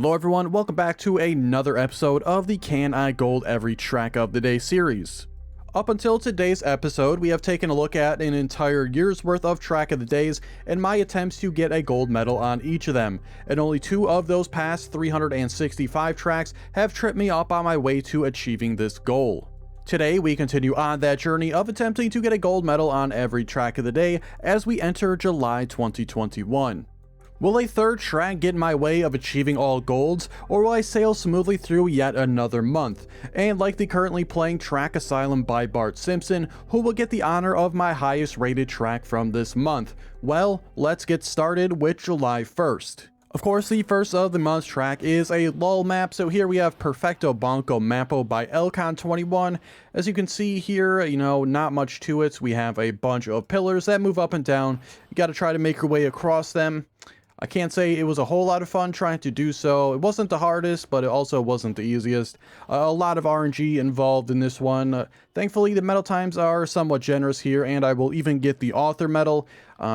Hello everyone, welcome back to another episode of the Can I Gold Every Track of the Day series. Up until today's episode, we have taken a look at an entire year's worth of track of the days and my attempts to get a gold medal on each of them, and only 2 of those past 365 tracks have tripped me up on my way to achieving this goal. Today, we continue on that journey of attempting to get a gold medal on every track of the day as we enter July 2021. Will a third track get in my way of achieving all golds, or will I sail smoothly through yet another month, and like the currently playing track Asylum by Bart Simpson, who will get the honor of my highest rated track from this month? Well, let's get started with July 1st. Of course, the first of the month's track is a lull map, so here we have Perfecto Bonko Mapo By Elcon21. As you can see here, not much to it. We have a bunch of pillars that move up and down. You gotta try to make your way across them. I can't say it was a whole lot of fun trying to do so. It wasn't the hardest, but it also wasn't the easiest. A lot of RNG involved in this one. Thankfully, the medal times are somewhat generous here, and I will even get the author medal.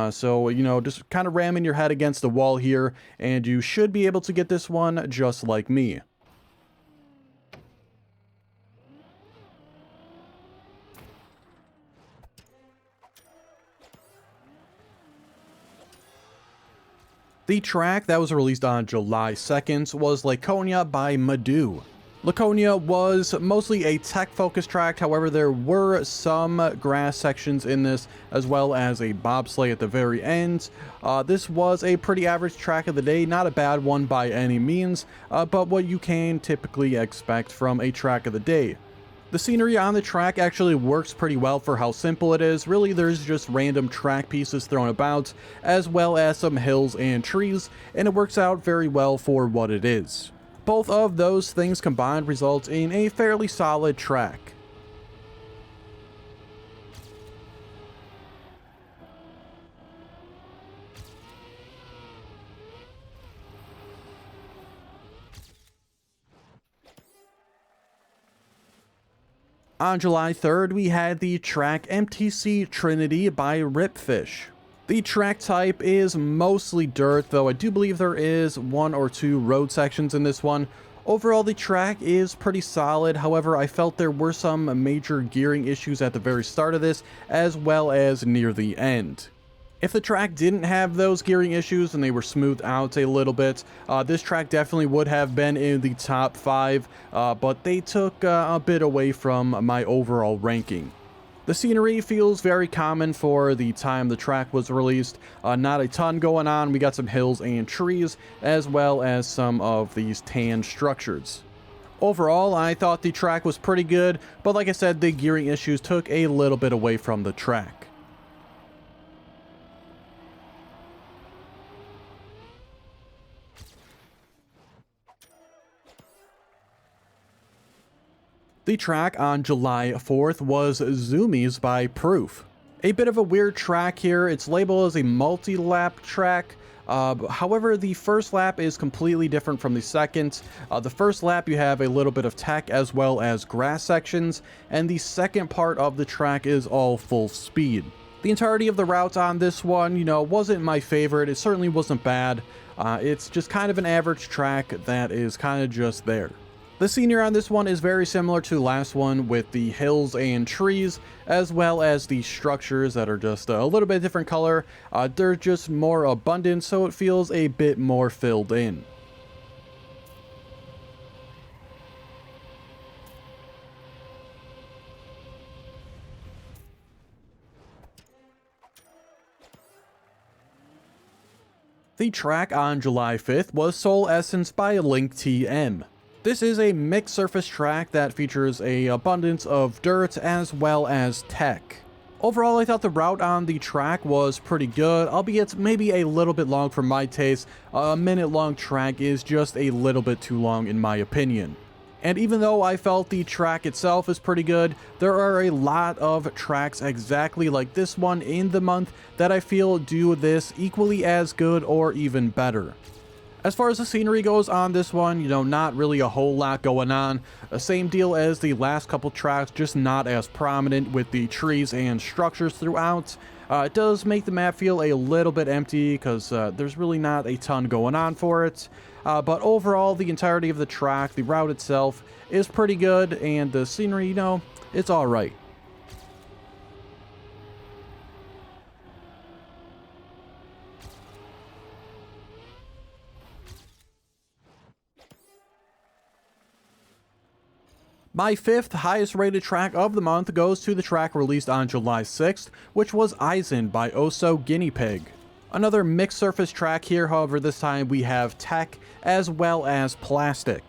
So, just kind of ramming your head against the wall here, and you should be able to get this one just like me. The track that was released on July 2nd was Laconia by Madu. Laconia was mostly a tech-focused track, however there were some grass sections in this, as well as a bobsleigh at the very end. This was a pretty average track of the day, not a bad one by any means, but what you can typically expect from a track of the day. The scenery on the track actually works pretty well for how simple it is. Really, there's just random track pieces thrown about, as well as some hills and trees, and it works out very well for what it is. Both of those things combined result in a fairly solid track. On July 3rd, we had the track MTC Trinity by Ripfish. The track type is mostly dirt, though I do believe there is 1 or 2 road sections in this one. Overall, the track is pretty solid, however, I felt there were some major gearing issues at the very start of this, as well as near the end. If the track didn't have those gearing issues and they were smoothed out a little bit, this track definitely would have been in the top 5, but they took a bit away from my overall ranking. The scenery feels very common for the time the track was released. Not a ton going on. We got some hills and trees, as well as some of these tan structures. Overall, I thought the track was pretty good, but like I said, the gearing issues took a little bit away from the track. The track on July 4th was Zoomies by Proof. A bit of a weird track here. It's labeled as a multi-lap track. However, the first lap is completely different from the second. The first lap you have a little bit of tech as well as grass sections, and the second part of the track is all full speed. The entirety of the route on this one, wasn't my favorite. It certainly wasn't bad. It's just kind of an average track that is kind of just there. The scenery on this one is very similar to the last one, with the hills and trees, as well as the structures that are just a little bit different color. They're just more abundant, so it feels a bit more filled in. The track on July 5th was Soul Essence by linkTM. This is a mixed surface track that features an abundance of dirt as well as tech. Overall, I thought the route on the track was pretty good, albeit maybe a little bit long for my taste. A minute-long track is just a little bit too long in my opinion. And even though I felt the track itself is pretty good, there are a lot of tracks exactly like this one in the month that I feel do this equally as good or even better. As far as the scenery goes on this one, not really a whole lot going on. Same deal as the last couple tracks, just not as prominent with the trees and structures throughout. It does make the map feel a little bit empty because there's really not a ton going on for it. but overall, the entirety of the track, the route itself, is pretty good, and the scenery, you know, it's alright. My 5th highest rated track of the month goes to the track released on July 6th, which was Eisen by Oso Guinea Pig. Another mixed surface track here, however this time we have tech as well as plastic.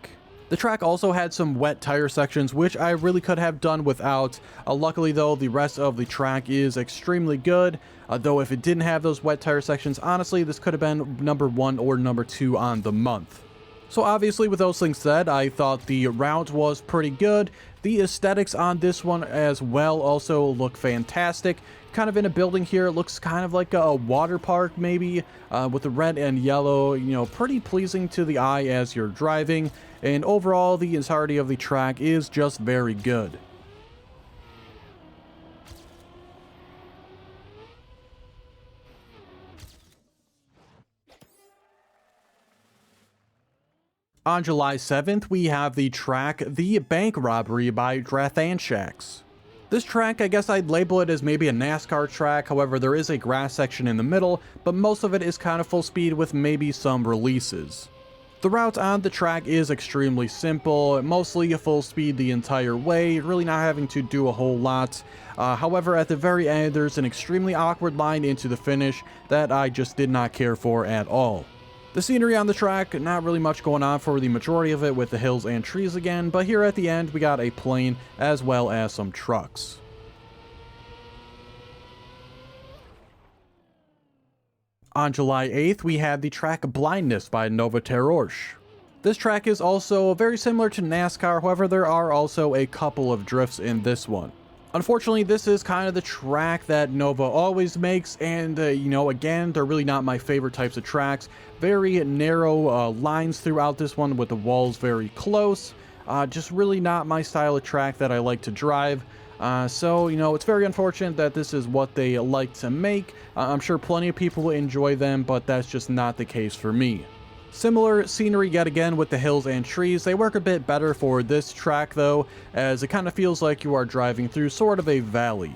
The track also had some wet tire sections, which I really could have done without. Luckily though, the rest of the track is extremely good, though if it didn't have those wet tire sections, honestly this could have been number 1 or number 2 on the month. So obviously with those things said, I thought the route was pretty good. The aesthetics on this one as well also look fantastic. Kind of in a building here, it looks kind of like a water park maybe, with the red and yellow, you know, pretty pleasing to the eye as you're driving. And overall, the entirety of the track is just very good. On July 7th, we have the track The Bank Robbery by Drathanshax. This track, I guess I'd label it as maybe a NASCAR track, however there is a grass section in the middle, but most of it is kind of full speed with maybe some releases. The route on the track is extremely simple, mostly full speed the entire way, really not having to do a whole lot. However, at the very end, there's an extremely awkward line into the finish that I just did not care for at all. The scenery on the track, not really much going on for the majority of it with the hills and trees again, but here at the end we got a plane as well as some trucks. On July 8th, we had the track Blindness by Nova Terrorsh. This track is also very similar to NASCAR, however there are also a couple of drifts in this one. Unfortunately, this is kind of the track that Nova always makes, and you know, again, they're really not my favorite types of tracks. Very narrow lines throughout this one with the walls very close. Just really not my style of track that I like to drive. So, you know, it's very unfortunate that this is what they like to make. I'm sure plenty of people will enjoy them, but that's just not the case for me. Similar scenery yet again with the hills and trees. They work a bit better for this track though, as it kind of feels like you are driving through sort of a valley.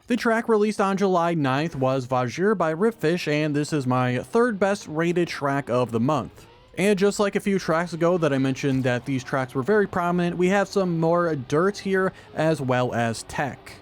The track released on July 9th was Vashj'ir by Ripfish, and this is my 3rd best rated track of the month. And just like a few tracks ago that I mentioned that these tracks were very prominent, we have some more dirt here as well as tech.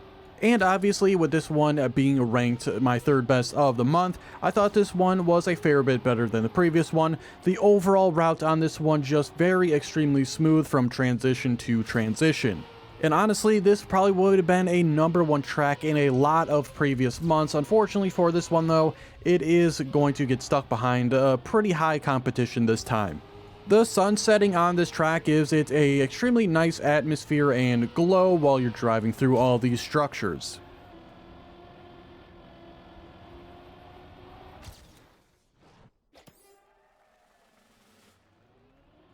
And obviously with this one being ranked my 3rd best of the month, I thought this one was a fair bit better than the previous one. The overall route on this one just very extremely smooth from transition to transition. And honestly, this probably would have been a number 1 track in a lot of previous months. Unfortunately for this one though, it is going to get stuck behind a pretty high competition this time. The sun setting on this track gives it a extremely nice atmosphere and glow while you're driving through all these structures.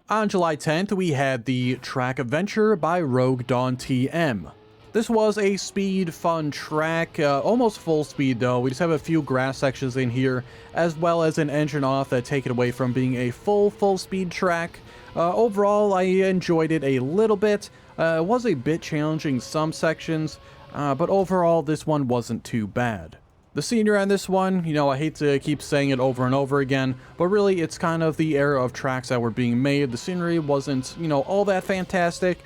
On July 10th, we had the track Adventure by Rogue Dawn TM. This was a speed, fun track, almost full speed though. We just have a few grass sections in here, as well as an engine off that take it away from being a full speed track. Overall, I enjoyed it a little bit. It was a bit challenging some sections, but overall, this one wasn't too bad. The scenery on this one, you know, I hate to keep saying it over and over again, but really it's kind of the era of tracks that were being made. The scenery wasn't, you know, all that fantastic.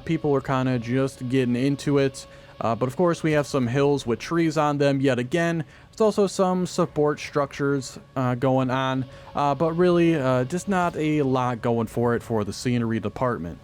People were kind of just getting into it. But of course we have some hills with trees on them yet again. There's also some support structures going on, but really just not a lot going for it for the scenery department.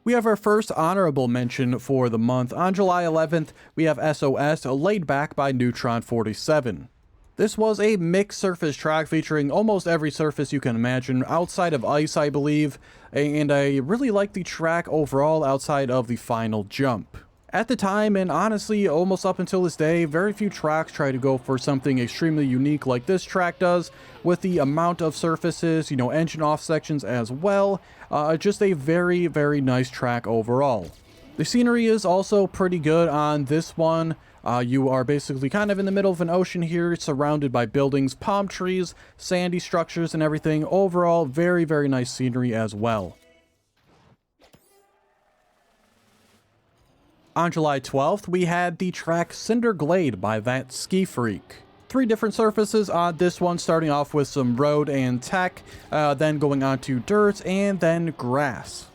We have our first honorable mention for the month. On July 11th, we have SOS Laid Back by Neutron47. This was a mixed surface track featuring almost every surface you can imagine, outside of ice, I believe, and I really like the track overall outside of the final jump. At the time, and honestly almost up until this day, very few tracks try to go for something extremely unique like this track does, with the amount of surfaces, engine off sections as well. Just a very, very nice track overall. The scenery is also pretty good on this one. You are basically kind of in the middle of an ocean here, surrounded by buildings, palm trees, sandy structures, and everything. Overall, very, very nice scenery as well. On July 12th, we had the track Cinder Glade by That Ski Freak. 3 different surfaces on this one, starting off with some road and tech, then going on to dirt, and then grass.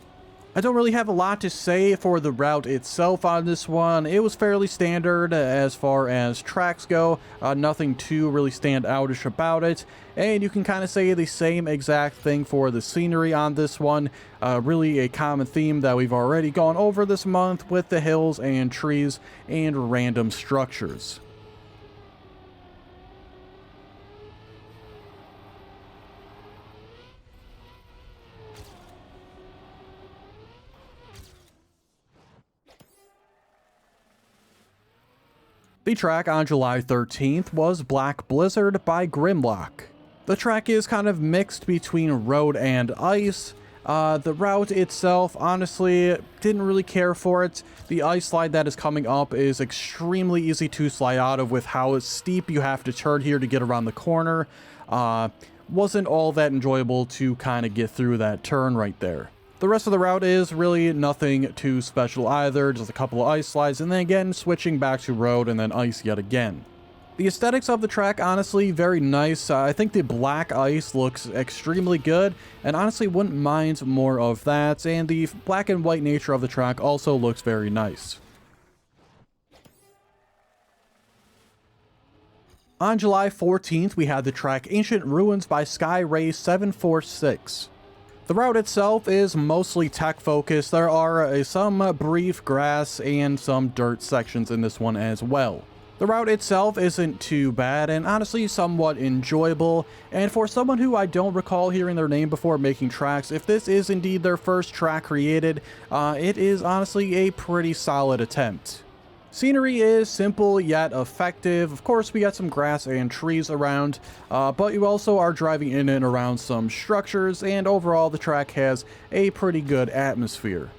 I don't really have a lot to say for the route itself on this one. It was fairly standard as far as tracks go. Nothing too really standoutish about it. And you can kind of say the same exact thing for the scenery on this one. Really a common theme that we've already gone over this month with the hills and trees and random structures. The track on July 13th was Black Blizzard by Grymlock. The track is kind of mixed between road and ice. The route itself, honestly, didn't really care for it. The ice slide that is coming up is extremely easy to slide out of with how steep you have to turn here to get around the corner. Wasn't all that enjoyable to kind of get through that turn right there. The rest of the route is really nothing too special either, just a couple of ice slides, and then again switching back to road and then ice yet again. The aesthetics of the track, honestly, very nice. I think the black ice looks extremely good, and honestly wouldn't mind more of that, and the black and white nature of the track also looks very nice. On July 14th, we had the track Ancient Ruins by Skyray746. The route itself is mostly tech focused. There are some brief grass and some dirt sections in this one as well. The route itself isn't too bad and honestly somewhat enjoyable, and for someone who I don't recall hearing their name before making tracks, if this is indeed their first track created, it is honestly a pretty solid attempt. Scenery is simple yet effective. Of course, we got some grass and trees around, but you also are driving in and around some structures, and overall the track has a pretty good atmosphere.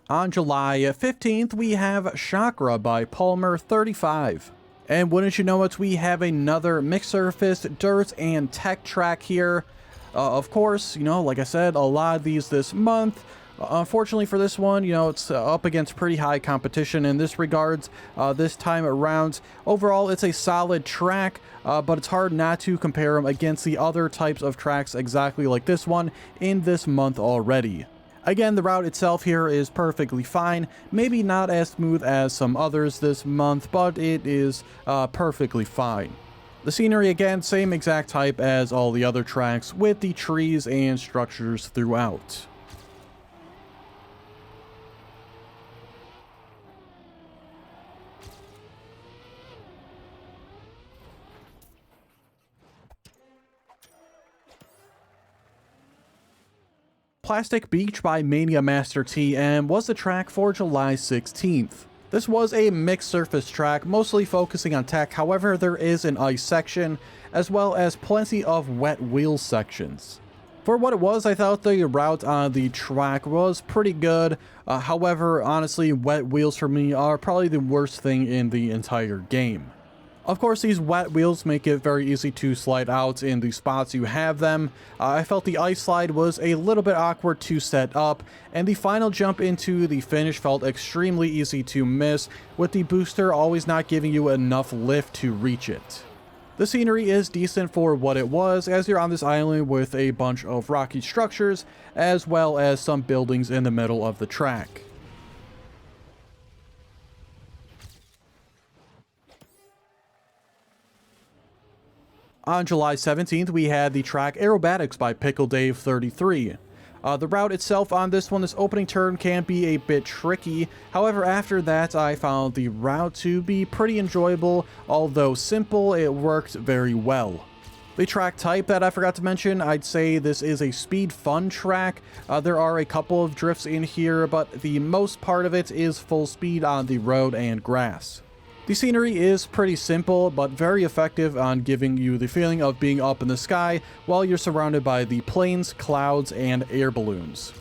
On July 15th, we have Chakra by Paulmar35. And wouldn't you know it, we have another mixed surface, dirt, and tech track here. Of course, like I said, a lot of these this month. Unfortunately for this one, it's up against pretty high competition in this regards this time around. Overall, it's a solid track, but it's hard not to compare them against the other types of tracks exactly like this one in this month already. Again, the route itself here is perfectly fine, maybe not as smooth as some others this month, but it is perfectly fine. The scenery, again, same exact type as all the other tracks, with the trees and structures throughout. Plastic Beach by Mania Master TM was the track for July 16th. This was a mixed surface track, mostly focusing on tech. However, there is an ice section, as well as plenty of wet wheel sections. For what it was, I thought the route on the track was pretty good. However, honestly, wet wheels for me are probably the worst thing in the entire game. Of course, these wet wheels make it very easy to slide out in the spots you have them. I felt the ice slide was a little bit awkward to set up, and the final jump into the finish felt extremely easy to miss, with the booster always not giving you enough lift to reach it. The scenery is decent for what it was, as you're on this island with a bunch of rocky structures, as well as some buildings in the middle of the track. On July 17th, we had the track Aerobatics by Dave33. The route itself on this one, this opening turn can be a bit tricky. However, after that, I found the route to be pretty enjoyable. Although simple, it worked very well. The track type that I forgot to mention, I'd say this is a speed fun track. There are a couple of drifts in here, but the most part of it is full speed on the road and grass. The scenery is pretty simple, but very effective on giving you the feeling of being up in the sky while you're surrounded by the plains, clouds, and air balloons.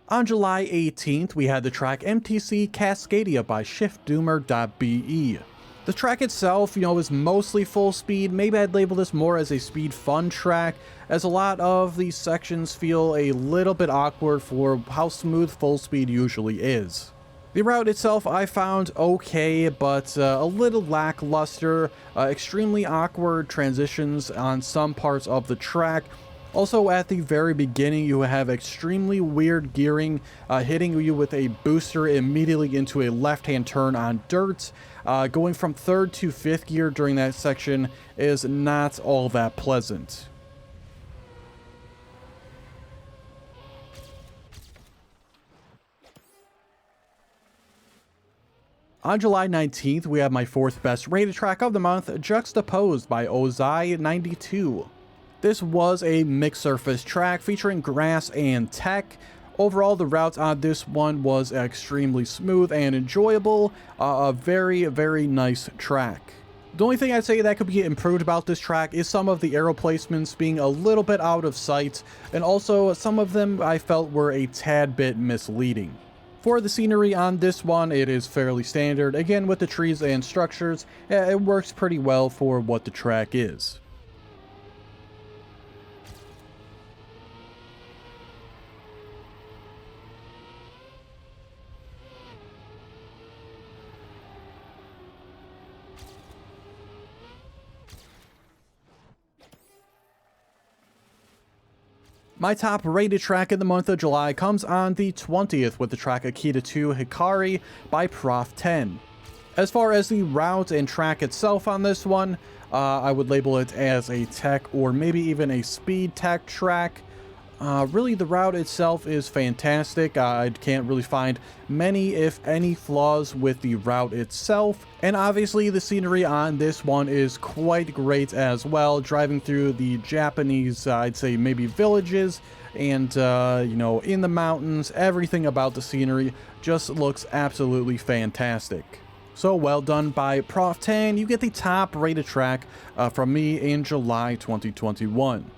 On July 18th, we had the track MTC Cascadia by Shiftdoomer.be. The track itself, is mostly full speed. Maybe I'd label this more as a speed fun track, as a lot of these sections feel a little bit awkward for how smooth full speed usually is. The route itself I found okay, but a little lackluster, extremely awkward transitions on some parts of the track. Also, at the very beginning, you have extremely weird gearing, hitting you with a booster immediately into a left-hand turn on dirt. Going from 3rd to 5th gear during that section is not all that pleasant. On July 19th, we have my 4th best rated track of the month, Juxtaposed by Ozai92. This was a mixed surface track featuring grass and tech. Overall, the route on this one was extremely smooth and enjoyable. A very, very nice track. The only thing I'd say that could be improved about this track is some of the arrow placements being a little bit out of sight, and also some of them I felt were a tad bit misleading. For the scenery on this one, it is fairly standard. Again, with the trees and structures, it works pretty well for what the track is. My top rated track in the month of July comes on the 20th with the track AKITA 2 HIKARI by Prof10. As far as the route and track itself on this one, I would label it as a tech or maybe even a speed tech track. Really, the route itself is fantastic. I can't really find many, if any, flaws with the route itself. And obviously, the scenery on this one is quite great as well. Driving through the Japanese, I'd say maybe villages, and, in the mountains, everything about the scenery just looks absolutely fantastic. So well done by Prof10. You get the top rated track from me in July 2021.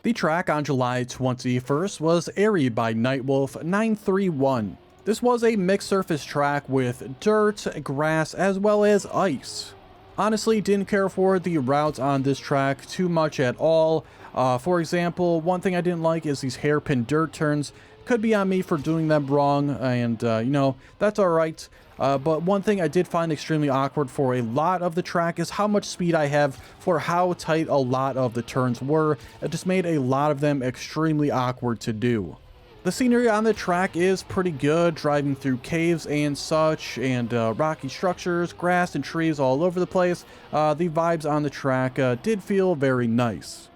The track on July 21st was Airy by Nightwolf931. This was a mixed surface track with dirt, grass, as well as ice. Honestly, didn't care for the routes on this track too much at all. For example, one thing I didn't like is these hairpin dirt turns. Could be on me for doing them wrong, and that's alright. But one thing I did find extremely awkward for a lot of the track is how much speed I have for how tight a lot of the turns were. It just made a lot of them extremely awkward to do. The scenery on the track is pretty good, driving through caves and such, and rocky structures, grass and trees all over the place. The vibes on the track did feel very nice.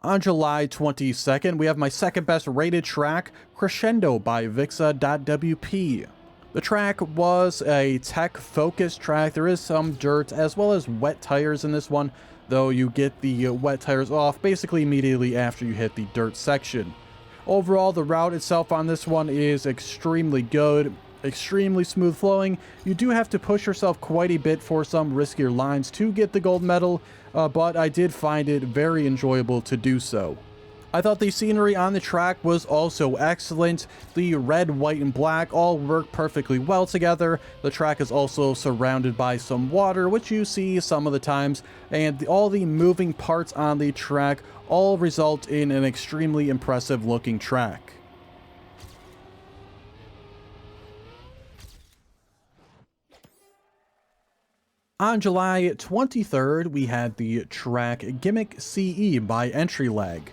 On July 22nd, we have my second best rated track, Crescendo by Vixxa.wp. The track was a tech-focused track. There is some dirt as well as wet tires in this one, though you get the wet tires off basically immediately after you hit the dirt section. Overall, the route itself on this one is extremely good, extremely smooth flowing. You do have to push yourself quite a bit for some riskier lines to get the gold medal, but I did find it very enjoyable to do so. I thought the scenery on the track was also excellent. The red, white, and black all work perfectly well together. The track is also surrounded by some water, which you see some of the times, and all the moving parts on the track all result in an extremely impressive looking track. On July 23rd, we had the track Gimmick CE by Entry Lag.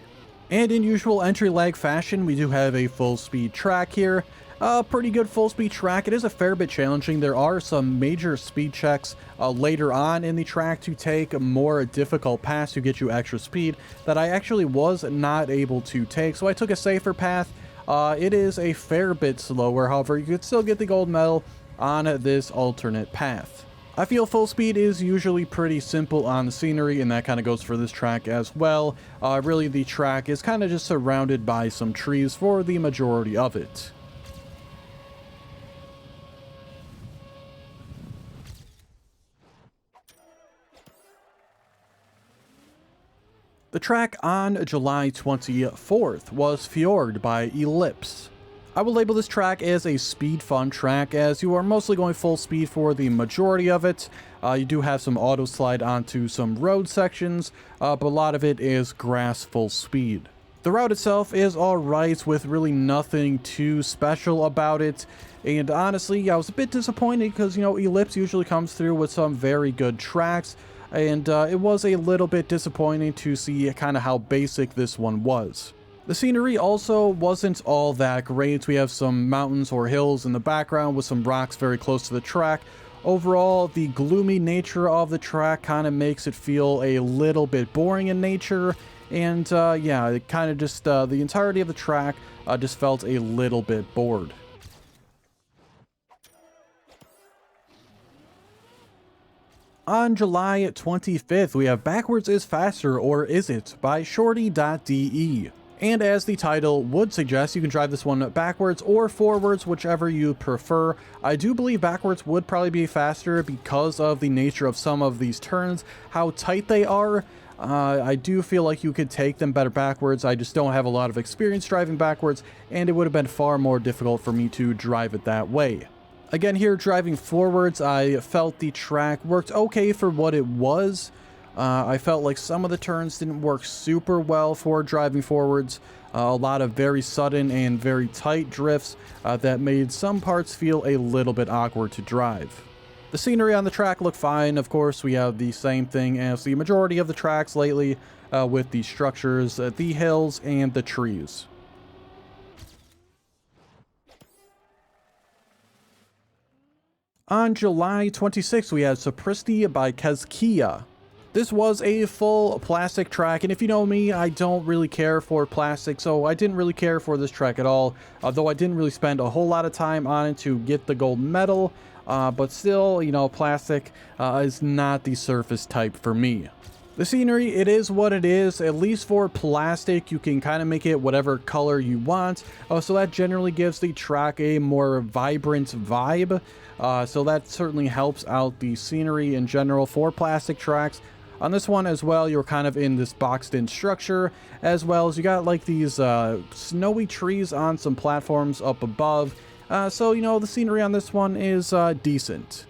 And in usual entry lag fashion, we do have a full speed track here. A pretty good full speed track. It is a fair bit challenging. There are some major speed checks later on in the track to take more difficult paths to get you extra speed that I actually was not able to take. So I took a safer path. It is a fair bit slower. However, you could still get the gold medal on this alternate path. I feel full speed is usually pretty simple on the scenery, and that kind of goes for this track as well. Really, the track is kind of just surrounded by some trees for the majority of it. The track on July 24th was Fjord by Ealipse. I will label this track as a speed fun track, as you are mostly going full speed for the majority of it. You do have some auto slide onto some road sections, but a lot of it is grass full speed. The route itself is alright with really nothing too special about it, and honestly I was a bit disappointed because, you know, Ealipse usually comes through with some very good tracks, and it was a little bit disappointing to see kind of how basic this one was. The scenery also wasn't all that great. We have some mountains or hills in the background with some rocks very close to the track. Overall, the gloomy nature of the track kind of makes it feel a little bit boring in nature. And yeah, it kind of just, the entirety of the track just felt a little bit bored. On July 25th, we have Backwards is Faster, or Is It? By Shorty.de. And as the title would suggest, you can drive this one backwards or forwards, whichever you prefer. I do believe backwards would probably be faster because of the nature of some of these turns, how tight they are. I do feel like you could take them better backwards. I just don't have a lot of experience driving backwards, and it would have been far more difficult for me to drive it that way. Again, here driving forwards, I felt the track worked okay for what it was. I felt like some of the turns didn't work super well for driving forwards. A lot of very sudden and very tight drifts that made some parts feel a little bit awkward to drive. The scenery on the track looked fine. Of course, we have the same thing as the majority of the tracks lately with the structures, the hills, and the trees. On July 26th, we had Sapristi by Kezkia. This was a full plastic track, and if you know me, I don't really care for plastic, so I didn't really care for this track at all, though I didn't really spend a whole lot of time on it to get the gold medal, but still, you know, plastic is not the surface type for me. The scenery, it is what it is. At least for plastic, you can kind of make it whatever color you want, so that generally gives the track a more vibrant vibe, so that certainly helps out the scenery in general for plastic tracks. On this one as well, you're kind of in this boxed-in structure, as well as you got like these snowy trees on some platforms up above. So, you know, the scenery on this one is decent.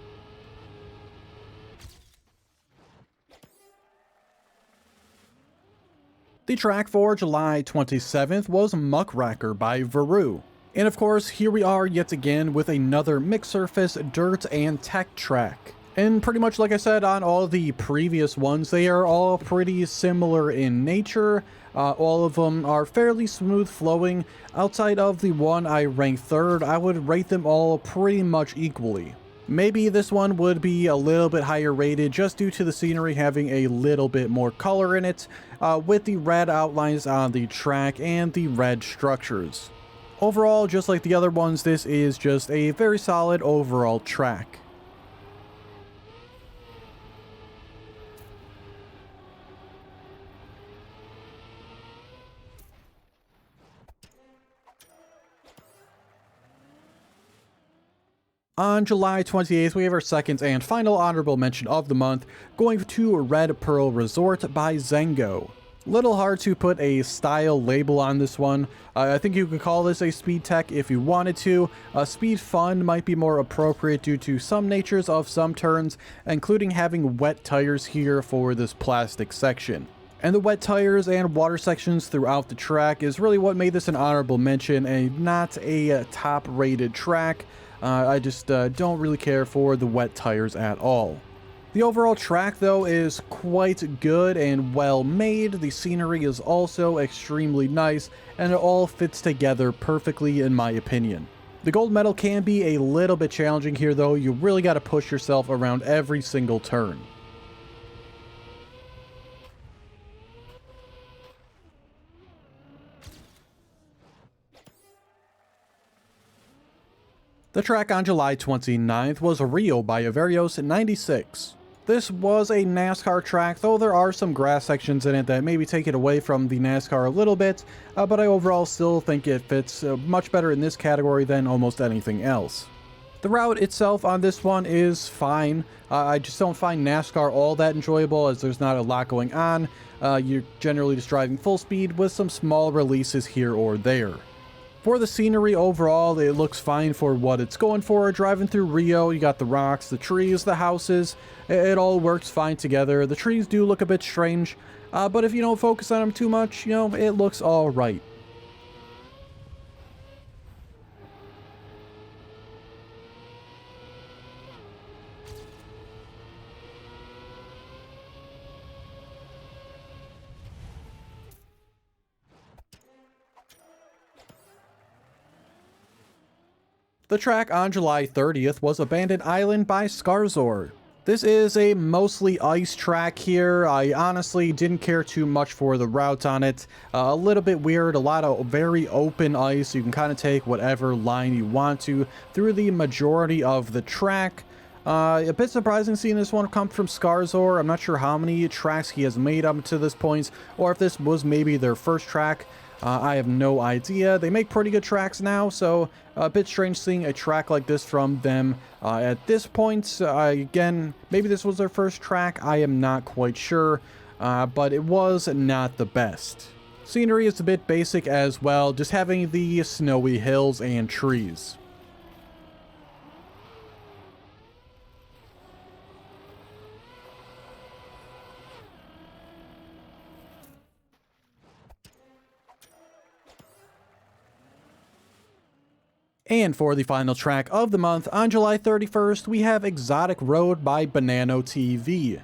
The track for July 27th was Muckracker by Veru. And of course, here we are yet again with another mixed surface, dirt, and tech track. And pretty much like I said on all the previous ones, they are all pretty similar in nature. All of them are fairly smooth flowing. Outside of the one I ranked third, I would rate them all pretty much equally. Maybe this one would be a little bit higher rated just due to the scenery having a little bit more color in it, with the red outlines on the track and the red structures. Overall, just like the other ones, this is just a very solid overall track. On July 28th, we have our second and final honorable mention of the month, going to Redpearl Resort by Zengo. Little hard to put a style label on this one. I think you could call this a speed tech if you wanted to. Speed fun might be more appropriate due to some natures of some turns, including having wet tires here for this plastic section. And the wet tires and water sections throughout the track is really what made this an honorable mention and not a top rated track. I just don't really care for the wet tires at all. The overall track though is quite good and well made. The scenery is also extremely nice and it all fits together perfectly in my opinion. The gold medal can be a little bit challenging here though. You really got to push yourself around every single turn. The track on July 29th was Rio by Averios 96. This was a NASCAR track, though there are some grass sections in it that maybe take it away from the NASCAR a little bit, but I overall still think it fits much better in this category than almost anything else. The route itself on this one is fine. I just don't find NASCAR all that enjoyable as there's not a lot going on. You're generally just driving full speed with some small releases here or there. For the scenery overall, it looks fine for what it's going for. Driving through Rio, you got the rocks, the trees, the houses. It all works fine together. The trees do look a bit strange, but if you don't focus on them too much, you know, it looks all right. The track on July 30th was Abandoned Island by Scarzor. This is a mostly ice track here. I honestly didn't care too much for the route on it. A little bit weird, a lot of very open ice. You can kind of take whatever line you want to through the majority of the track. A bit surprising seeing this one come from Scarzor. I'm not sure how many tracks he has made up to this point, or if this was maybe their first track. I have no idea. They make pretty good tracks now, so a bit strange seeing a track like this from them at this point. Again, maybe this was their first track. I am not quite sure, but it was not the best. Scenery is a bit basic as well, just having the snowy hills and trees. And for the final track of the month, on July 31st, we have Exotic Road by Banano TV.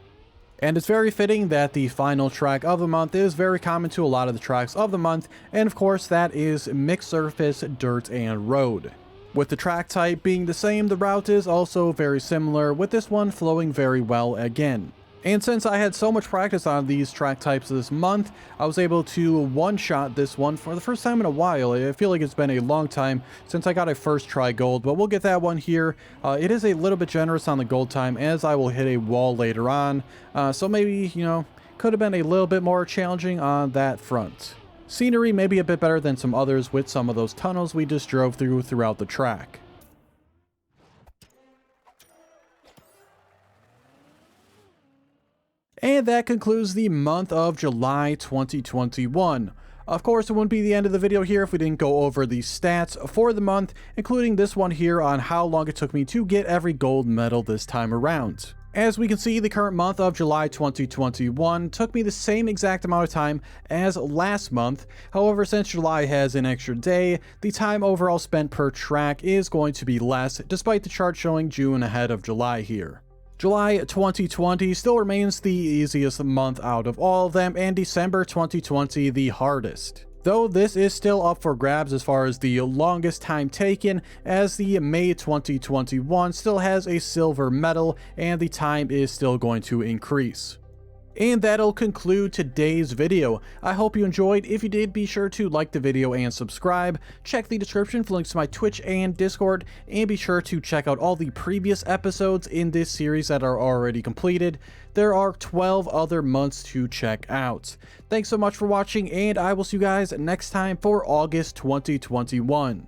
And it's very fitting that the final track of the month is very common to a lot of the tracks of the month, and of course that is mixed surface, dirt, and road. With the track type being the same, the route is also very similar, with this one flowing very well again. And since I had so much practice on these track types this month, I was able to one-shot this one for the first time in a while. I feel like it's been a long time since I got a first try gold, but we'll get that one here. It is a little bit generous on the gold time as I will hit a wall later on. So maybe, you know, could have been a little bit more challenging on that front. Scenery may be a bit better than some others with some of those tunnels we just drove through throughout the track. And that concludes the month of July 2021. Of course, it wouldn't be the end of the video here if we didn't go over the stats for the month, including this one here on how long it took me to get every gold medal this time around. As we can see, the current month of July 2021 took me the same exact amount of time as last month. However, since July has an extra day, the time overall spent per track is going to be less, despite the chart showing June ahead of July here. July 2020 still remains the easiest month out of all of them, and December 2020 the hardest. Though this is still up for grabs as far as the longest time taken, as the May 2021 still has a silver medal and the time is still going to increase. And that'll conclude today's video. I hope you enjoyed. If you did, be sure to like the video and subscribe. Check the description for links to my Twitch and Discord, and be sure to check out all the previous episodes in this series that are already completed. There are 12 other months to check out. Thanks so much for watching, and I will see you guys next time for August 2021.